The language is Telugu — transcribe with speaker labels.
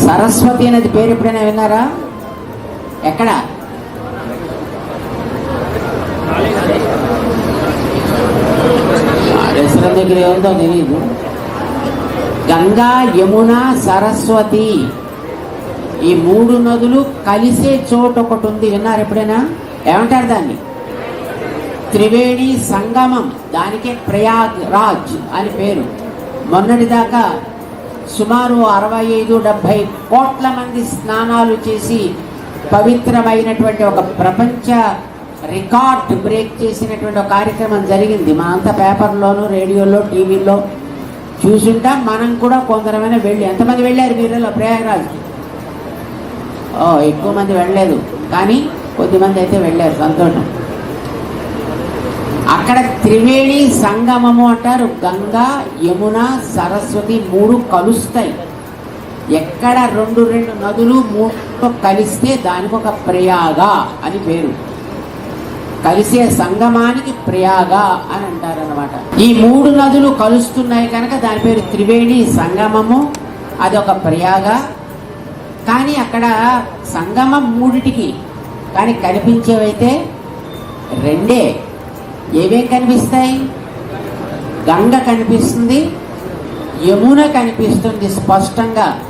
Speaker 1: సరస్వతి అనేది పేరు ఎప్పుడైనా విన్నారా? ఎక్కడ? దర్శనం దగ్గర ఏముందో తెలియదు. గంగా, యమున, సరస్వతి ఈ మూడు నదులు కలిసే చోటు ఒకటి ఉంది. విన్నారు ఎప్పుడైనా? ఏమంటారు దాన్ని? త్రివేణి సంగమం. దానికే ప్రయాగ్ రాజ్ అని పేరు. మొన్నటిదాకా సుమారు 65-70 కోట్ల మంది స్నానాలు చేసి పవిత్రమైనటువంటి ఒక ప్రపంచ రికార్డ్ బ్రేక్ చేసినటువంటి ఒక కార్యక్రమం జరిగింది. మనంతా పేపర్లోను, రేడియోలో, టీవీలో చూసుంటాం. మనం కూడా కొందరమైనా వెళ్ళి. ఎంతమంది వెళ్ళారు మీరు ప్రయాగరాజ్కి? ఎక్కువ మంది వెళ్ళలేదు, కానీ కొద్దిమంది అయితే వెళ్ళారు. సంతోషం. అక్కడ త్రివేణి సంగమము అంటారు. గంగా, యమున, సరస్వతి మూడు కలుస్తాయి. ఎక్కడ రెండు నదులు మూడు కలిస్తే దానికి ఒక ప్రయాగ అని పేరు. కలిసే సంగమానికి ప్రయాగ అని అంటారు అన్నమాట. ఈ మూడు నదులు కలుస్తున్నాయి కనుక దాని పేరు త్రివేణి సంగమము. అదొక ప్రయాగ. కానీ అక్కడ సంగమం మూడిటికి, కానీ కనిపించేవైతే రెండే. ఏమేం కనిపిస్తాయి? గంగ కనిపిస్తుంది, యమున కనిపిస్తుంది స్పష్టంగా.